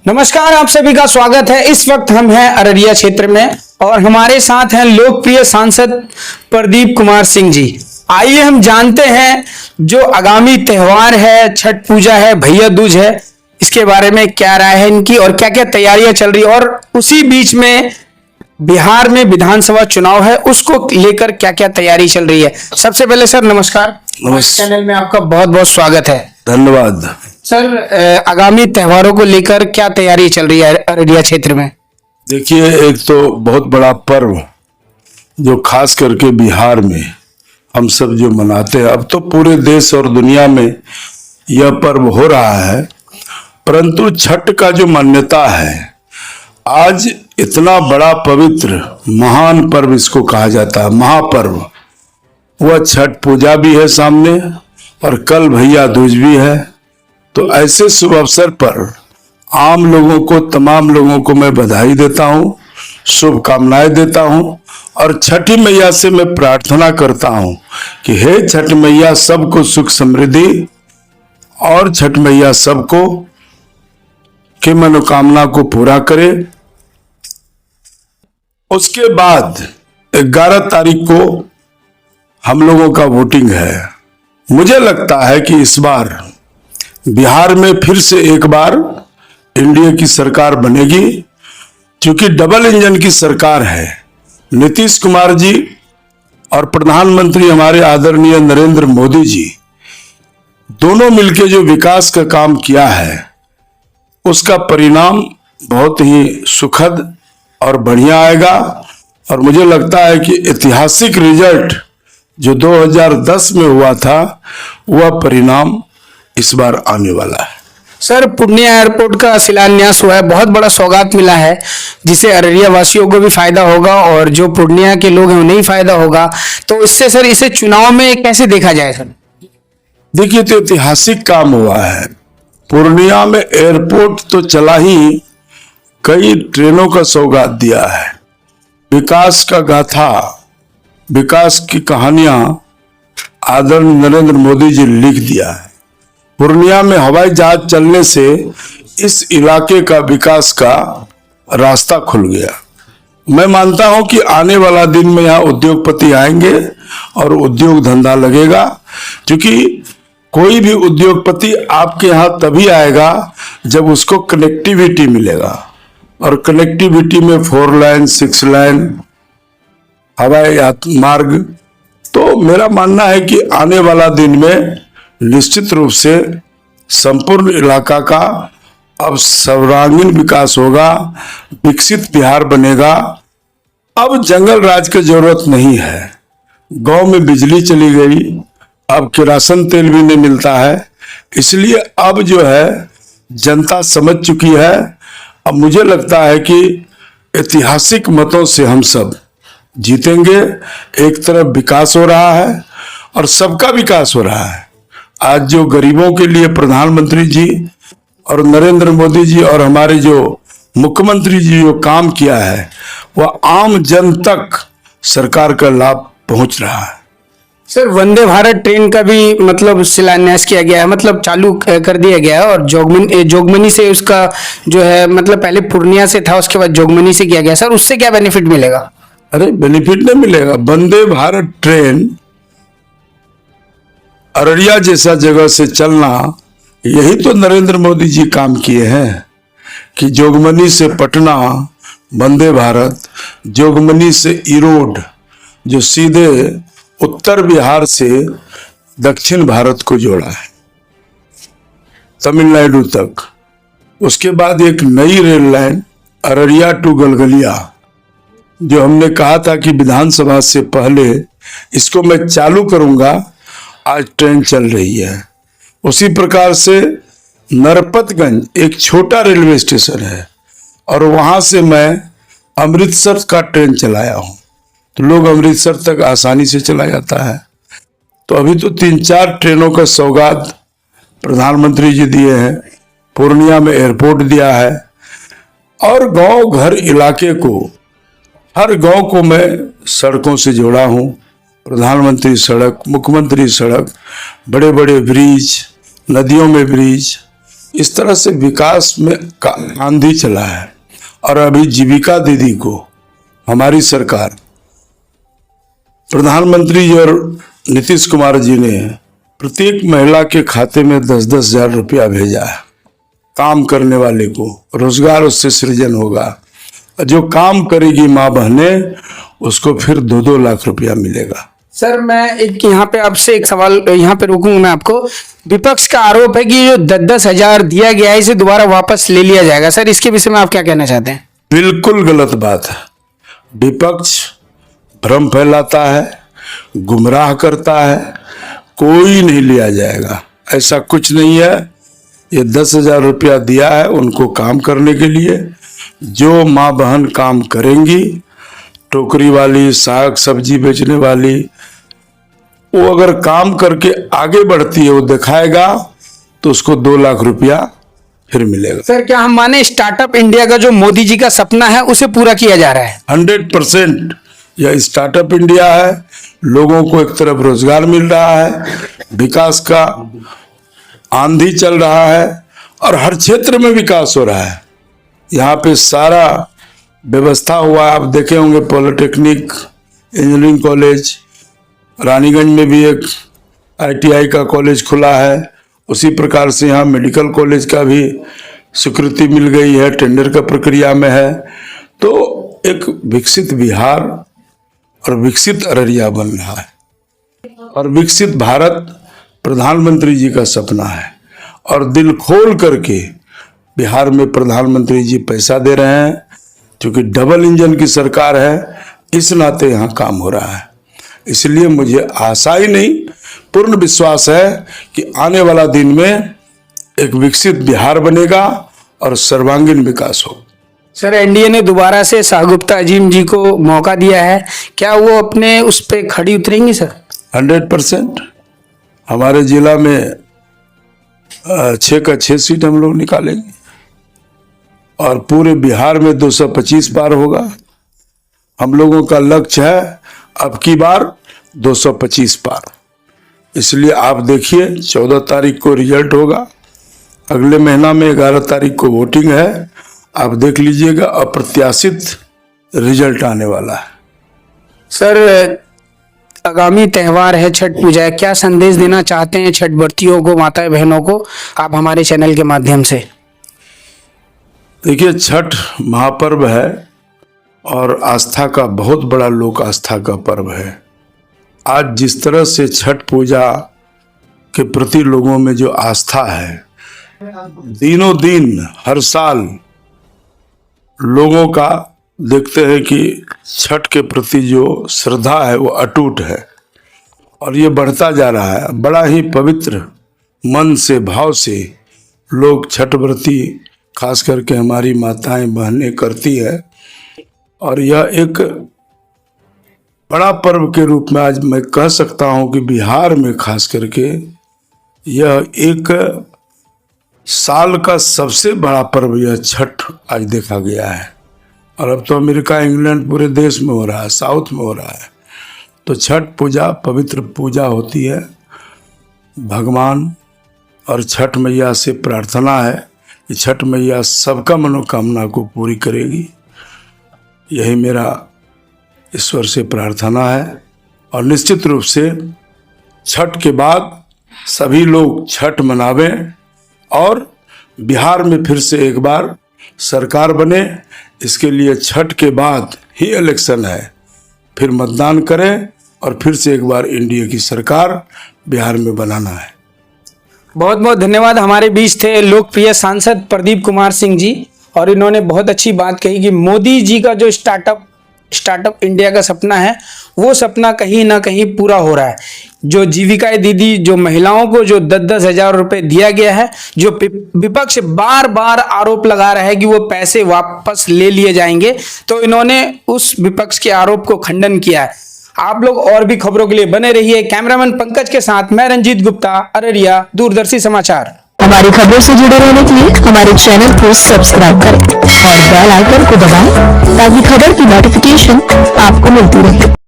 नमस्कार, आप सभी का स्वागत है। इस वक्त हम हैं अररिया क्षेत्र में और हमारे साथ हैं लोकप्रिय सांसद प्रदीप कुमार सिंह जी। आइए हम जानते हैं जो आगामी त्योहार है, छठ पूजा है, भैया दूज है, इसके बारे में क्या राय है इनकी और क्या क्या तैयारियां चल रही है और उसी बीच में बिहार में विधानसभा चुनाव है, उसको लेकर क्या क्या तैयारी चल रही है। सबसे पहले सर नमस्कार, चैनल में आपका बहुत बहुत स्वागत है। धन्यवाद सर, आगामी त्योहारों को लेकर क्या तैयारी चल रही है अररिया क्षेत्र में? देखिए, एक तो बहुत बड़ा पर्व जो खास करके बिहार में हम सब जो मनाते हैं, अब तो पूरे देश और दुनिया में यह पर्व हो रहा है, परंतु छठ का जो मान्यता है, आज इतना बड़ा पवित्र महान पर्व इसको कहा जाता है, महापर्व। वह छठ पूजा भी है सामने और कल भैया दूज भी है। तो ऐसे शुभ अवसर पर आम लोगों को, तमाम लोगों को मैं बधाई देता हूं, शुभकामनाएं देता हूं और छठी मैया से मैं प्रार्थना करता हूं कि हे छठ मैया सबको सुख समृद्धि और छठ मैया सबको के मनोकामना को पूरा करे। उसके बाद 11 तारीख को हम लोगों का वोटिंग है। मुझे लगता है कि इस बार बिहार में फिर से एक बार एनडीए की सरकार बनेगी, क्योंकि डबल इंजन की सरकार है। नीतीश कुमार जी और प्रधानमंत्री हमारे आदरणीय नरेंद्र मोदी जी दोनों मिलकर जो विकास का काम किया है, उसका परिणाम बहुत ही सुखद और बढ़िया आएगा। और मुझे लगता है कि ऐतिहासिक रिजल्ट जो 2010 में हुआ था, वह परिणाम इस बार आने वाला है। सर, पूर्णिया एयरपोर्ट का शिलान्यास हुआ है, बहुत बड़ा सौगात मिला है, जिससे अररिया वासियों को भी फायदा होगा और जो पूर्णिया के लोग हैं उन्हें ही फायदा होगा। तो इससे सर, इसे चुनाव में कैसे देखा जाए सर? देखिए, तो ऐतिहासिक काम हुआ है। पूर्णिया में एयरपोर्ट तो चला ही, कई ट्रेनों का सौगात दिया है। विकास का गाथा, विकास की कहानियां आदरणीय नरेंद्र मोदी जी लिख दिया है। पूर्णिया में हवाई जहाज चलने से इस इलाके का विकास का रास्ता खुल गया। मैं मानता हूं कि आने वाला दिन में यहाँ उद्योगपति आएंगे और उद्योग धंधा लगेगा, क्योंकि कोई भी उद्योगपति आपके यहाँ तभी आएगा जब उसको कनेक्टिविटी मिलेगा, और कनेक्टिविटी में 4 लाइन 6 लाइन हवाई मार्ग। तो मेरा मानना है कि आने वाला दिन में निश्चित रूप से संपूर्ण इलाका का अब सर्वांगीण विकास होगा, विकसित बिहार बनेगा। अब जंगल राज की जरूरत नहीं है। गांव में बिजली चली गई, अब किरासन तेल भी नहीं मिलता है, इसलिए अब जो है जनता समझ चुकी है। अब मुझे लगता है कि ऐतिहासिक मतों से हम सब जीतेंगे। एक तरफ विकास हो रहा है और सबका विकास हो रहा है। आज जो गरीबों के लिए प्रधानमंत्री जी और नरेंद्र मोदी जी और हमारे जो मुख्यमंत्री जी जो काम किया है, वह आम जन तक सरकार का लाभ पहुंच रहा है। सर, वंदे भारत ट्रेन का भी मतलब शिलान्यास किया गया है, मतलब चालू कर दिया गया है और जोगमनी से उसका जो है, मतलब पहले पूर्णिया से था, उसके बाद जोगमनी से किया गया। सर, उससे क्या बेनिफिट मिलेगा? अरे बेनिफिट नहीं मिलेगा। वंदे भारत ट्रेन अररिया जैसा जगह से चलना, यही तो नरेंद्र मोदी जी काम किए हैं कि जोगमनी से पटना वंदे भारत, जोगमनी से इरोड, जो सीधे उत्तर बिहार से दक्षिण भारत को जोड़ा है, तमिलनाडु तक। उसके बाद एक नई rail line Araria to Galgalia, जो हमने कहा था कि विधानसभा से पहले इसको मैं चालू करूंगा, आज ट्रेन चल रही है। उसी प्रकार से नरपतगंज एक छोटा रेलवे स्टेशन है और वहां से मैं अमृतसर का ट्रेन चलाया हूं, तो लोग अमृतसर तक आसानी से चला जाता है। तो अभी तो 3-4 ट्रेनों का सौगात प्रधानमंत्री जी दिए हैं। पूर्णिया में एयरपोर्ट दिया है और गांव घर इलाके को, हर गांव को मैं सड़कों से जोड़ा हूं। प्रधानमंत्री सड़क, मुख्यमंत्री सड़क, बड़े बड़े ब्रिज, नदियों में ब्रिज, इस तरह से विकास में आंधी चला है। और अभी जीविका दीदी को हमारी सरकार, प्रधानमंत्री जी और नीतीश कुमार जी ने प्रत्येक महिला के खाते में 10-10 हजार रुपया भेजा है। काम करने वाले को रोजगार उससे सृजन होगा। जो काम करेगी माँ बहनें, उसको फिर 2-2 लाख रुपया मिलेगा। सर मैं एक यहाँ पे आपसे एक सवाल यहाँ पे रोकूंगा मैं आपको। विपक्ष का आरोप है कि जो 10-10 हजार दिया गया है इसे दोबारा वापस ले लिया जाएगा। सर इसके विषय में आप क्या कहना चाहते हैं? बिल्कुल गलत बात है। विपक्ष भ्रम फैलाता है, गुमराह करता है। कोई नहीं लिया जाएगा, ऐसा कुछ नहीं है। ये 10,000 रुपया दिया है उनको काम करने के लिए। जो माँ बहन काम करेंगी, टोकरी वाली, साग सब्जी बेचने वाली, वो अगर काम करके आगे बढ़ती है, वो दिखाएगा, तो उसको 2 लाख रुपया फिर मिलेगा। सर क्या हम माने स्टार्टअप इंडिया का जो मोदी जी का सपना है उसे पूरा किया जा रहा है? 100% यह स्टार्टअप इंडिया है। लोगों को एक तरफ रोजगार मिल रहा है, विकास का आंधी चल रहा है और हर क्षेत्र में विकास हो रहा है। यहाँ पे सारा व्यवस्था हुआ। आप देखे होंगे पॉलिटेक्निक, इंजीनियरिंग कॉलेज, रानीगंज में भी एक ITI का कॉलेज खुला है। उसी प्रकार से यहाँ मेडिकल कॉलेज का भी स्वीकृति मिल गई है, टेंडर का प्रक्रिया में है। तो एक विकसित बिहार और विकसित अररिया बन रहा है। और विकसित भारत प्रधानमंत्री जी का सपना है। और दिल खोल करके बिहार में प्रधानमंत्री जी पैसा दे रहे हैं, क्योंकि डबल इंजन की सरकार है, इस नाते यहाँ काम हो रहा है। इसलिए मुझे आशा ही नहीं, पूर्ण विश्वास है कि आने वाला दिन में एक विकसित बिहार बनेगा और सर्वांगीण विकास हो। सर एनडीए ने दोबारा से शाहगुप्ता अजीम जी को मौका दिया है, क्या वो अपने उस पे खड़ी उतरेंगी? सर 100% हमारे जिला में 6 का 6 सीट हम लोग निकालेंगे और पूरे बिहार में 225 पार होगा। हम लोगों का लक्ष्य है अब की बार 225 पार। इसलिए आप देखिए 14 तारीख को रिजल्ट होगा, अगले महीना में 11 तारीख को वोटिंग है। आप देख लीजिएगा, अप्रत्याशित रिजल्ट आने वाला है। सर आगामी त्यौहार है छठ पूजा, क्या संदेश देना चाहते हैं छठ व्रतियों को, माता बहनों को, आप हमारे चैनल के माध्यम से? देखिए, छठ महापर्व है और आस्था का बहुत बड़ा लोक आस्था का पर्व है। आज जिस तरह से छठ पूजा के प्रति लोगों में जो आस्था है, दिनों दिन हर साल लोगों का देखते हैं कि छठ के प्रति जो श्रद्धा है वो अटूट है और ये बढ़ता जा रहा है। बड़ा ही पवित्र मन से, भाव से लोग छठ व्रती, खास करके हमारी माताएं बहनें करती है। और यह एक बड़ा पर्व के रूप में आज मैं कह सकता हूं कि बिहार में खास करके यह एक साल का सबसे बड़ा पर्व यह छठ आज देखा गया है। और अब तो अमेरिका, इंग्लैंड, पूरे देश में हो रहा है, साउथ में हो रहा है। तो छठ पूजा पवित्र पूजा होती है। भगवान और छठ मैया से प्रार्थना है कि छठ मैया सबका मनोकामना को पूरी करेगी। यही मेरा ईश्वर से प्रार्थना है। और निश्चित रूप से छठ के बाद सभी लोग छठ मनावें और बिहार में फिर से एक बार सरकार बने। इसके लिए छठ के बाद ही इलेक्शन है, फिर मतदान करें और फिर से एक बार एनडीए की सरकार बिहार में बनाना है। बहुत बहुत धन्यवाद। हमारे बीच थे लोकप्रिय सांसद प्रदीप कुमार सिंह जी और इन्होंने बहुत अच्छी बात कही कि मोदी जी का जो स्टार्टअप इंडिया का सपना है वो सपना कहीं ना कहीं पूरा हो रहा है। जो जीविका दीदी, जो महिलाओं को जो 10-10 हजार रुपए दिया गया है, जो विपक्ष बार बार आरोप लगा रहा है कि वो पैसे वापस ले लिए जाएंगे, तो इन्होंने उस विपक्ष के आरोप को खंडन किया है। आप लोग और भी खबरों के लिए बने रहिए। कैमरामैन पंकज के साथ मैं रंजीत गुप्ता, अररिया, दूरदर्शी समाचार। हमारी खबरों से जुड़े रहने के लिए हमारे चैनल को सब्सक्राइब करें और बेल आइकन को दबाएं ताकि खबर की नोटिफिकेशन आपको मिलती रहे।